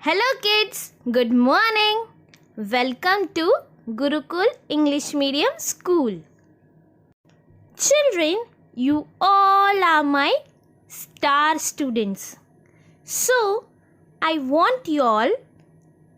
Hello kids, good morning. Welcome to Gurukul English Medium School. Children, you all are my star students. So, I want you all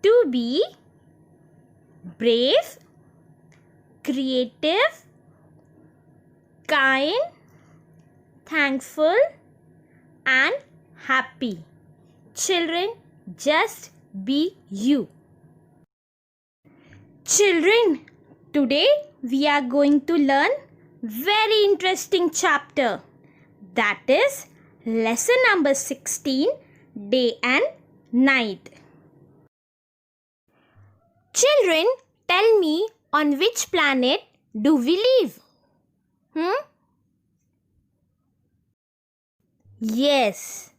to be brave, creative, kind, thankful and happy. Children, just be you. Children, today we are going to learn very interesting chapter. That is lesson number 16, Day and Night. Children, tell me, on which planet do we live? Yes,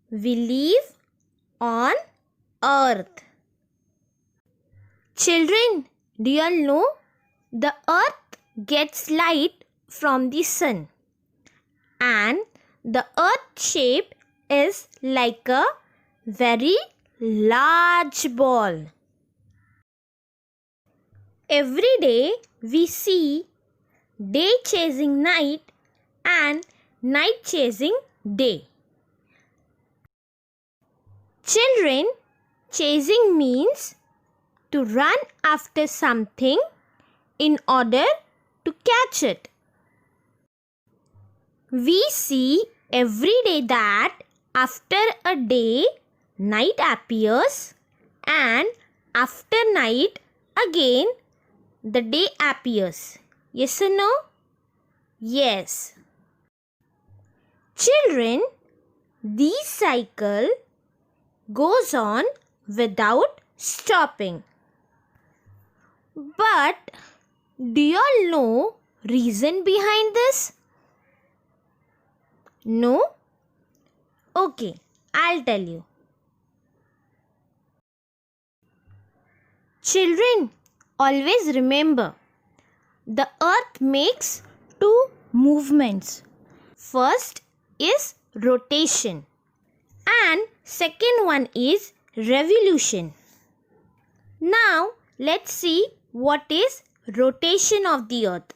we live on Earth. Children, do you all know the Earth gets light from the sun and the Earth shape is like a very large ball. Every day we see day chasing night and night chasing day. Children, chasing means to run after something in order to catch it. We see every day that after a day, night appears and after night again the day appears. Yes or no? Yes. Children, this cycle goes on without stopping. But do you all know reason behind this? No? Okay, I'll tell you. Children, always remember, the earth makes two movements. First is rotation and second one is revolution. Now let's see what is rotation of the earth.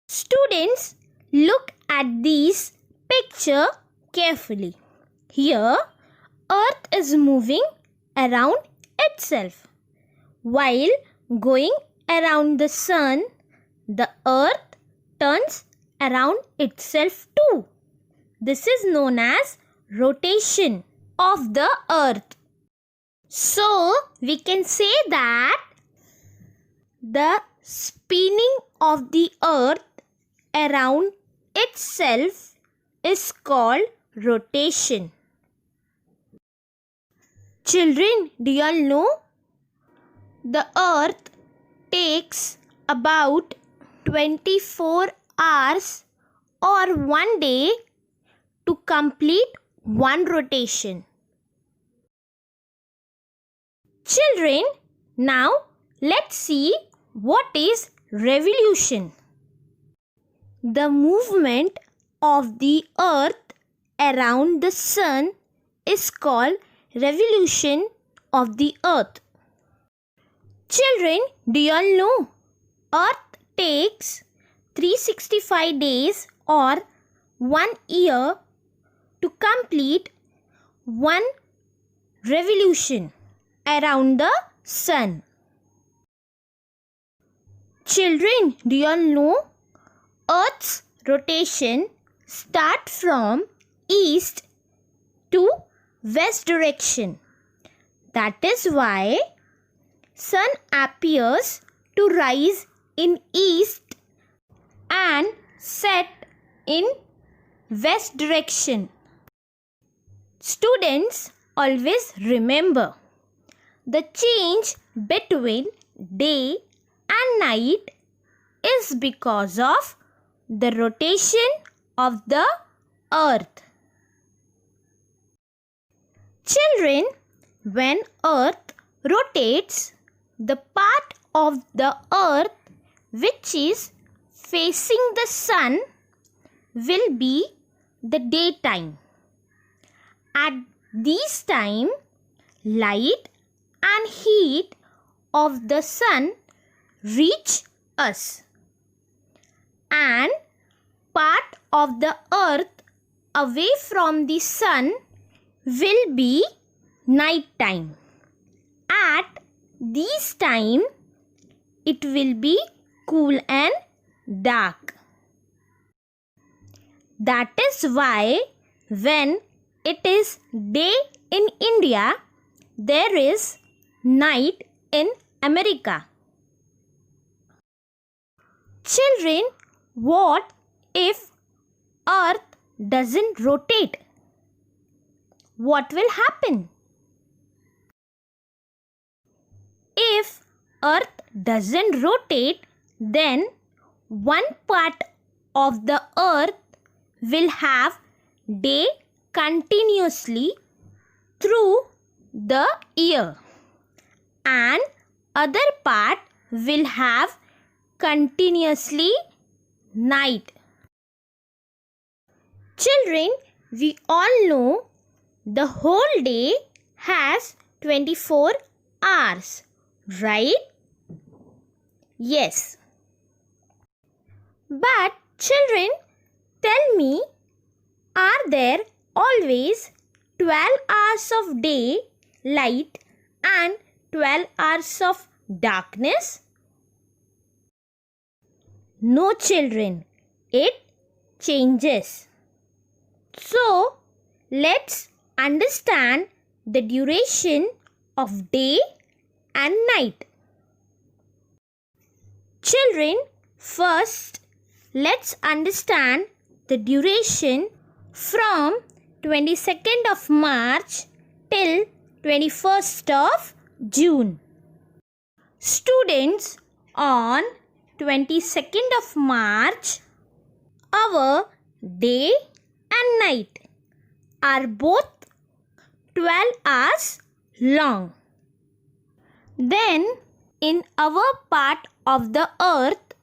Students, look at this picture carefully. Here, earth is moving around itself. While going around the sun, the earth turns around itself too. This is known as rotation of the earth. So, we can say that the spinning of the earth around itself is called rotation. Children, do you all know? The earth takes about 24 hours or 1 day to complete one rotation. Children, now let's see what is revolution. The movement of the earth around the sun is called revolution of the earth. Children, do you all know? Earth takes 365 days or 1 year to complete one revolution around the sun. Children, do you all know? Earth's rotation starts from east to west direction. That is why sun appears to rise in east and set in west direction. Students, always remember, the change between day and night is because of the rotation of the earth. Children, when earth rotates, the part of the earth which is facing the sun will be the daytime. At this time light and heat of the sun reach us, and part of the earth away from the sun will be night time. At this time it will be cool and dark. That is why when it is day in India, there is night in America. Children, what if Earth doesn't rotate? What will happen? If Earth doesn't rotate, then one part of the Earth will have day continuously through the year, and other part will have continuously night. Children, we all know the whole day has 24 hours, right? Yes. But children, tell me, are there always 12 hours of day light and 12 hours of darkness? No, children, it changes. So, let's understand the duration of day and night. Children, first let's understand the duration from 22nd of March till 21st of June. Students, on 22nd of March, our day and night are both 12 hours long. Then, in our part of the earth,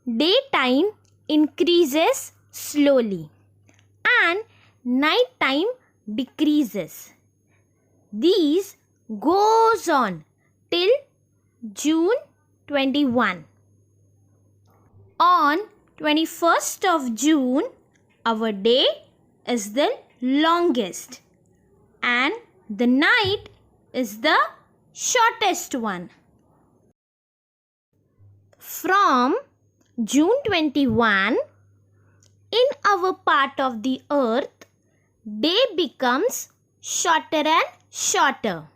daytime increases slowly and nighttime decreases. These goes on till June 21. On 21st of June, our day is the longest and the night is the shortest one. From June 21, in our part of the earth, day becomes shorter and shorter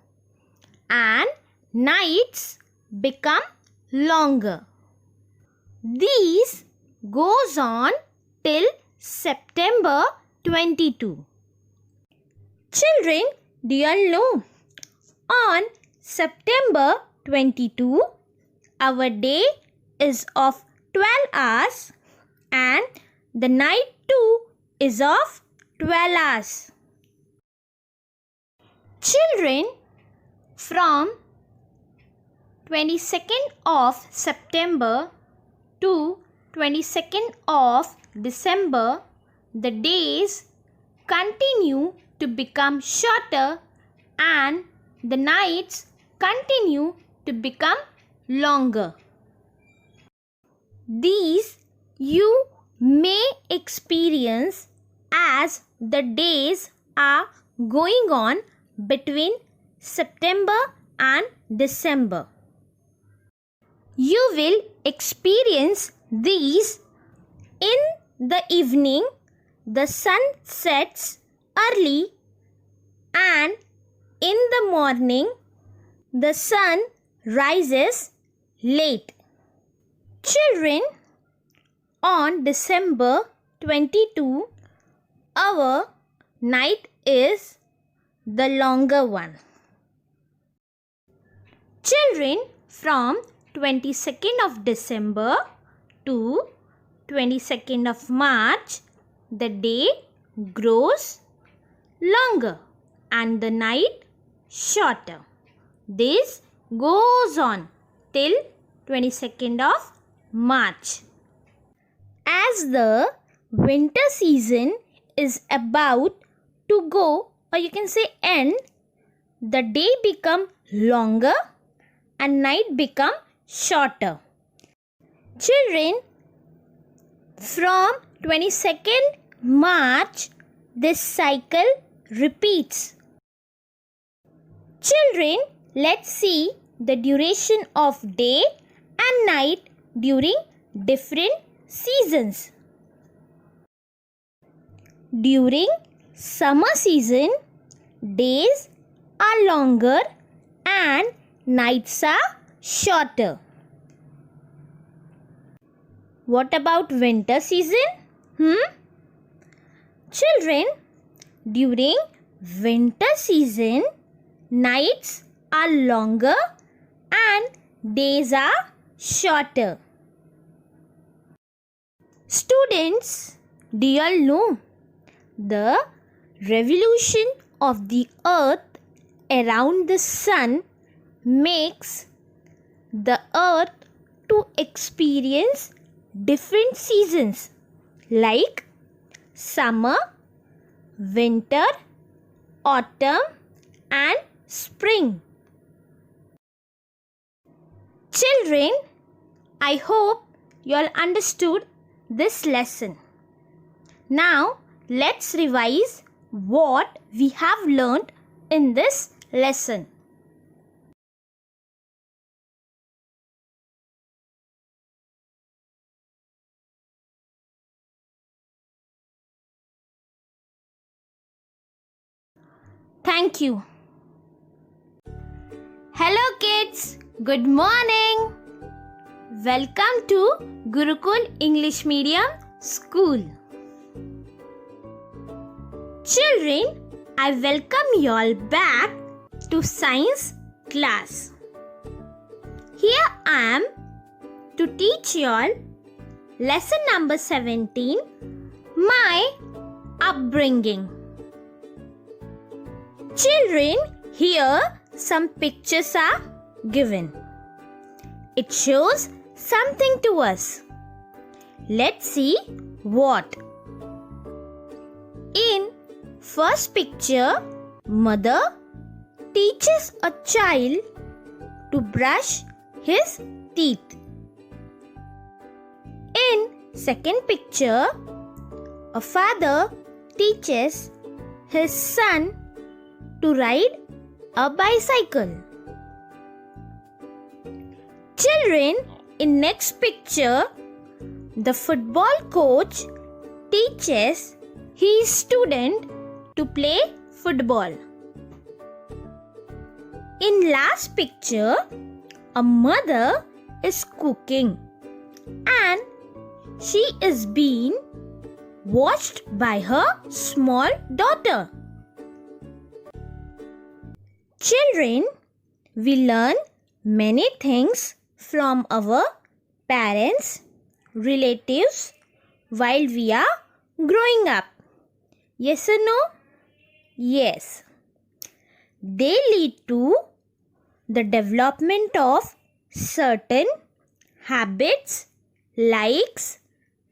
and nights become longer. These goes on till September 22. Children, do you all know? On September 22, our day is of 12 hours and the night too is of 12 hours. Children, from 22nd of September to 22nd of December, the days continue to become shorter and the nights continue to become longer. These you may experience as the days are going on between September and December. You will experience these in the evening. The sun sets early and in the morning the sun rises late. Children, on December 22, our night is the longer one. Children, from 22nd of December to 22nd of March, the day grows longer and the night shorter. This goes on till 22nd of March. As the winter season is about to go or you can say end, the day become longer and night become shorter. Children, from 22nd March, this cycle repeats. Children, let's see the duration of day and night during different seasons. During summer season, days are longer and nights are shorter. What about winter season? Children, during winter season, nights are longer and days are shorter. Students, do you all know the revolution of the earth around the sun makes the earth to experience different seasons like summer, winter, autumn and spring. Children, I hope you all understood this lesson. Now, let's revise what we have learned in this lesson. Thank you. Hello kids, good morning. Welcome to Gurukul English Medium School. Children, I welcome you all back to science class. Here I am to teach you all lesson number 17, my upbringing. Children, here some pictures are given. It shows something to us. Let's see what. In first picture, mother teaches a child to brush his teeth. In second picture, a father teaches his son to ride a bicycle. Children, in next picture, the football coach teaches his student to play football. In last picture, a mother is cooking and she is being watched by her small daughter. Children, we learn many things from our parents, relatives while we are growing up. Yes or no? Yes. They lead to the development of certain habits, likes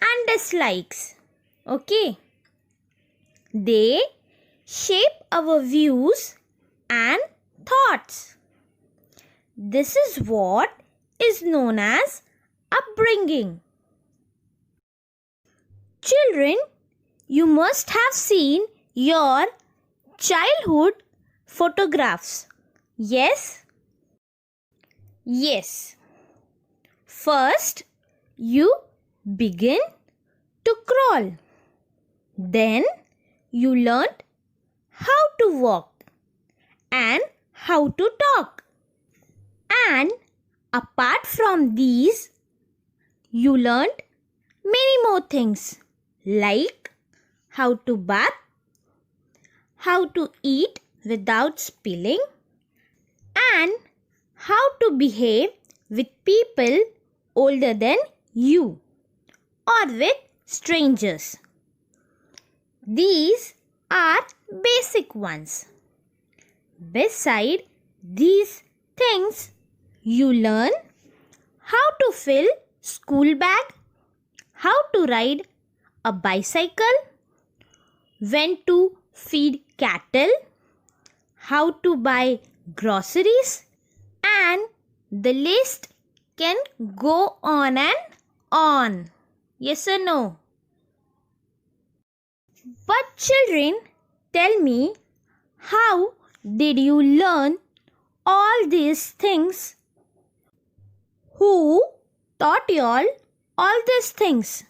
and dislikes. Okay. They shape our views and thoughts. This is what is known as upbringing. Children, you must have seen your childhood photographs. Yes? Yes. First, you begin to crawl. Then, you learned how to walk and how to talk. And apart from these, you learned many more things like how to bath, how to eat without spilling, and how to behave with people older than you or with strangers. These are basic ones. Beside these things, you learn how to fill school bag, how to ride a bicycle, when to feed cattle, how to buy groceries, and the list can go on and on. Yes or no? But children, tell me, how did you learn all these things? Who taught you all these things?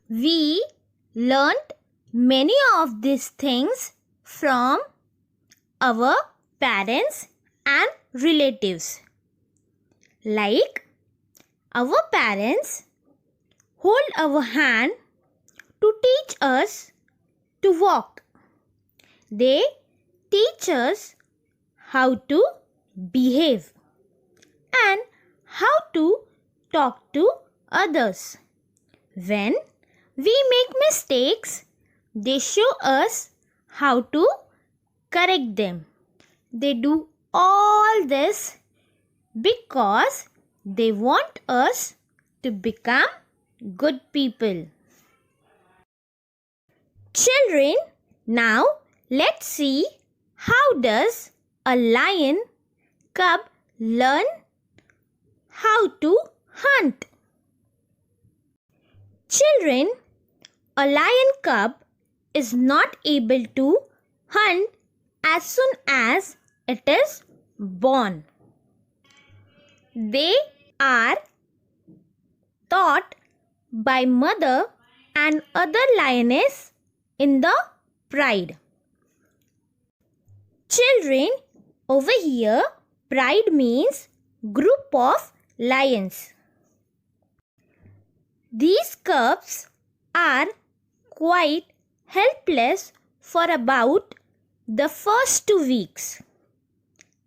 We learned many of these things from our parents and relatives. Like, our parents hold our hand to teach us to walk. They teach us how to behave and how to talk to others. When we make mistakes, they show us how to correct them. They do all this because they want us to become good people. Children, now let's see, how does a lion cub learn how to hunt? Children, a lion cub is not able to hunt as soon as it is born. They are taught by mother and other lioness in the pride. Children, over here, pride means group of lions. These cubs are quite helpless for about the first 2 weeks.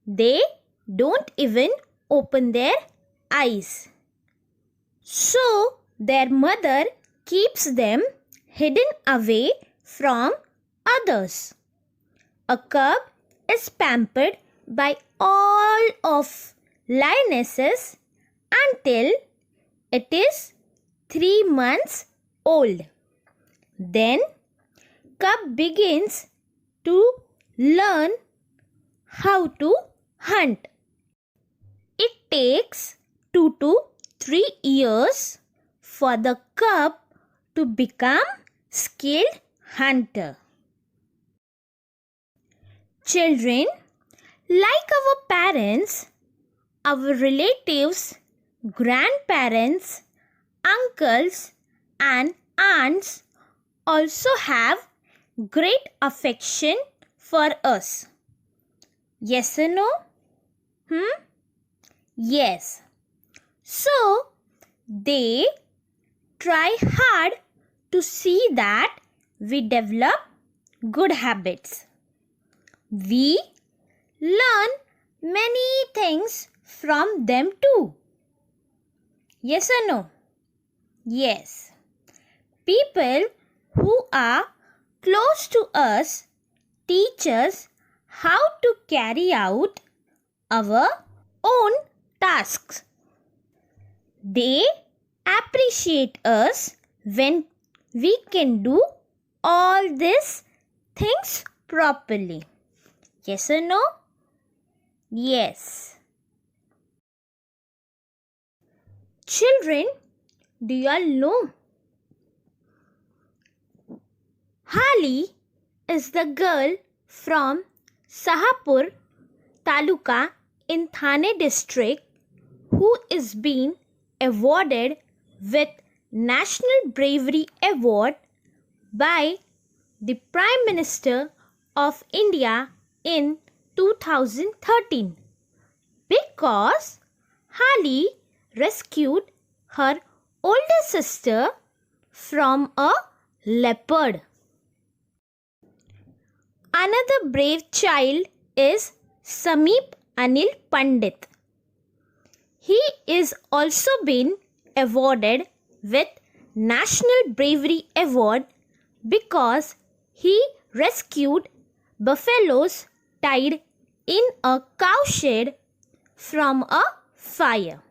They don't even open their eyes. So their mother keeps them hidden away from others. A cub is pampered by all of lionesses until it is 3 months old. Then cub begins to learn how to hunt. It takes 2 to 3 years for the cub to become skilled hunter. Children, like our parents, our relatives, grandparents, uncles and aunts also have great affection for us. Yes or no? Yes. So, they try hard to see that we develop good habits. We learn many things from them too. Yes or no? Yes. People who are close to us teach us how to carry out our own tasks. They appreciate us when we can do all these things properly. Yes or no? Yes. Children, do you all know? Hali is the girl from Sahapur Taluka in Thane district who is being awarded with National Bravery Award by the Prime Minister of India in 2013 because Hali rescued her older sister from a leopard. Another brave child is Sameep Anil Pandit. He is also been awarded with National Bravery Award because he rescued buffaloes tied in a cowshed from a fire.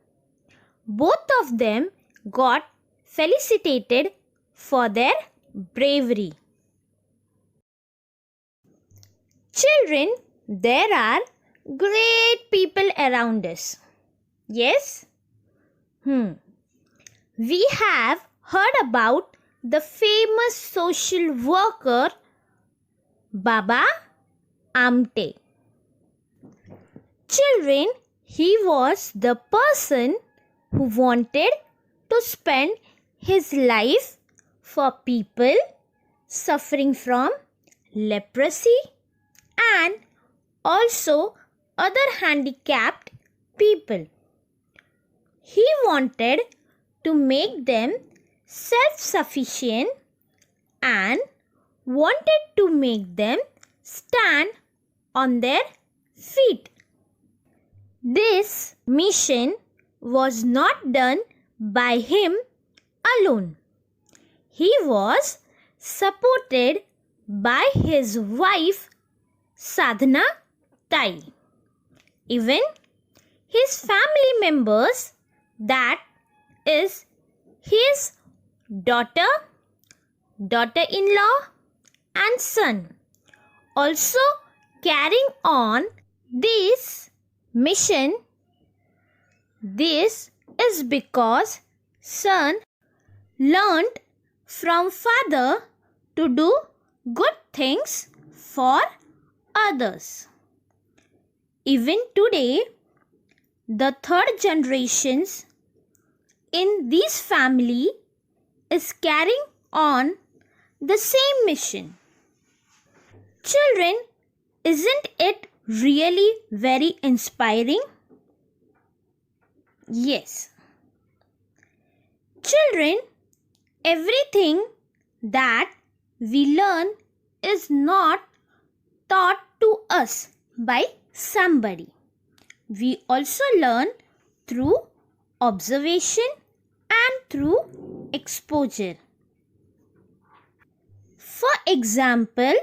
Both of them got felicitated for their bravery. Children, there are great people around us. Yes? We have heard about the famous social worker Baba Amte. Children, he was the person who wanted to spend his life for people suffering from leprosy and also other handicapped people. He wanted to make them self-sufficient and wanted to make them stand on their feet. This mission was not done by him alone. He was supported by his wife Sadhana Tai. Even his family members, that is his daughter, daughter-in-law and son, also carrying on this mission. This is because son learned from father to do good things for others. Even today, the third generations in this family is carrying on the same mission. Children, isn't it really very inspiring? Yes. Children, everything that we learn is not taught to us by somebody. We also learn through observation and through exposure. For example,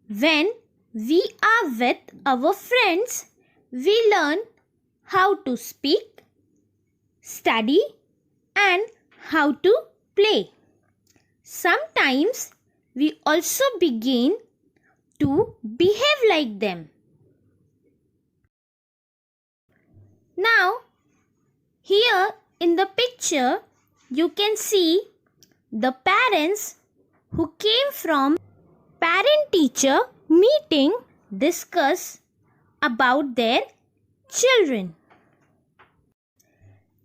when we are with our friends, we learn how to speak, study, and how to play. Sometimes we also begin to behave like them. Now, here in the picture, you can see the parents who came from parent-teacher meeting discuss about their children.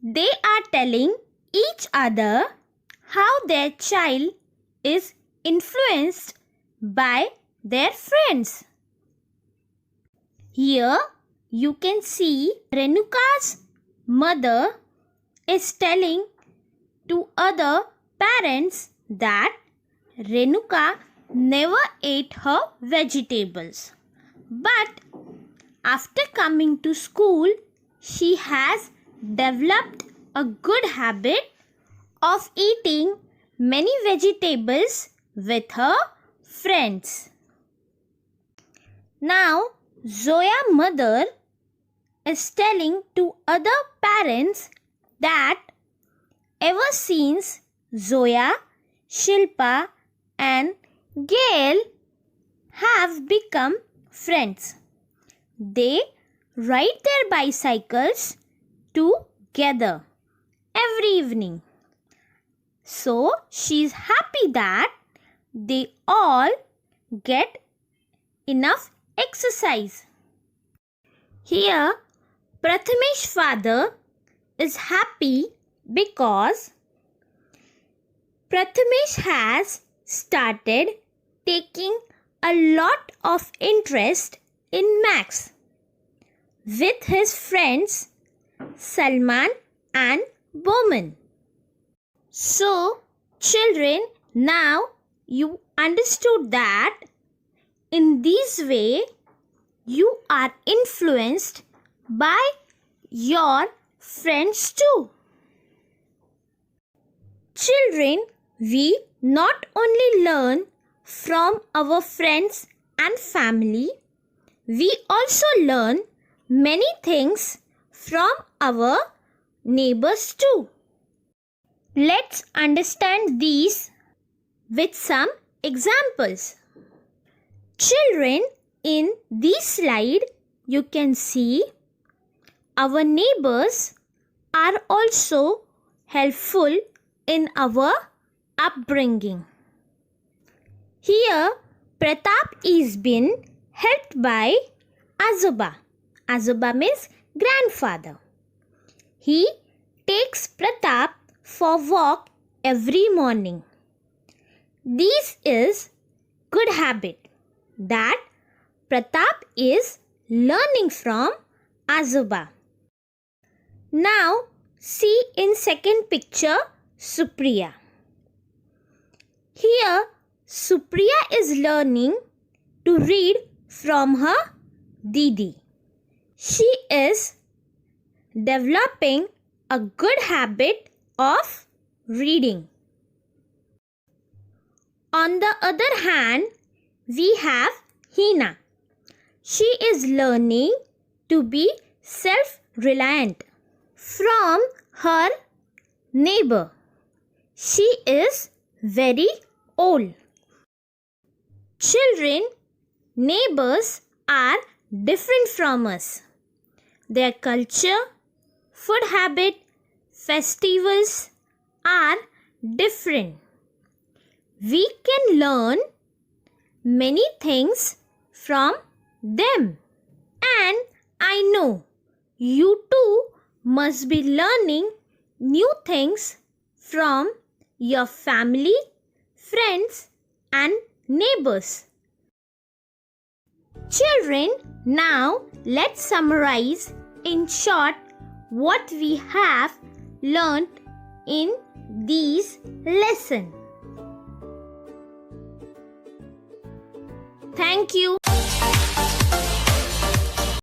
They are telling each other how their child is influenced by their friends. Here you can see Renuka's mother is telling to other parents that Renuka never ate her vegetables. But after coming to school, she has developed a good habit of eating many vegetables with her friends. Now, Zoya's mother is telling to other parents that ever since Zoya, Shilpa and Gail have become friends, they ride their bicycles together every evening. So she is happy that they all get enough exercise. Here Prathamesh's father is happy because Prathamesh has started taking a lot of interest in maths with his friends Salman and Bowman. So, children, now you understood that in this way you are influenced by your friends too. Children, we not only learn from our friends and family, we also learn many things from our neighbors too. Let's understand these with some examples. Children, In this slide, you can see our neighbors are also helpful in our upbringing. Here, Pratap is been helped by Azoba. Azoba means grandfather. He takes Pratap for walk every morning. This is good habit that Pratap is learning from Azoba. Now see in second picture Supriya. Here Supriya is learning to read from her Didi. She is developing a good habit of reading. On the other hand, we have Hina. She is learning to be self-reliant from her neighbor. She is very old. Children, neighbors are different from us. Their culture, food habit, festivals are different. We can learn many things from them. And I know you too must be learning new things from your family, friends, and neighbors. Children, now let's summarize in short what we have learnt in these lessons. Thank you.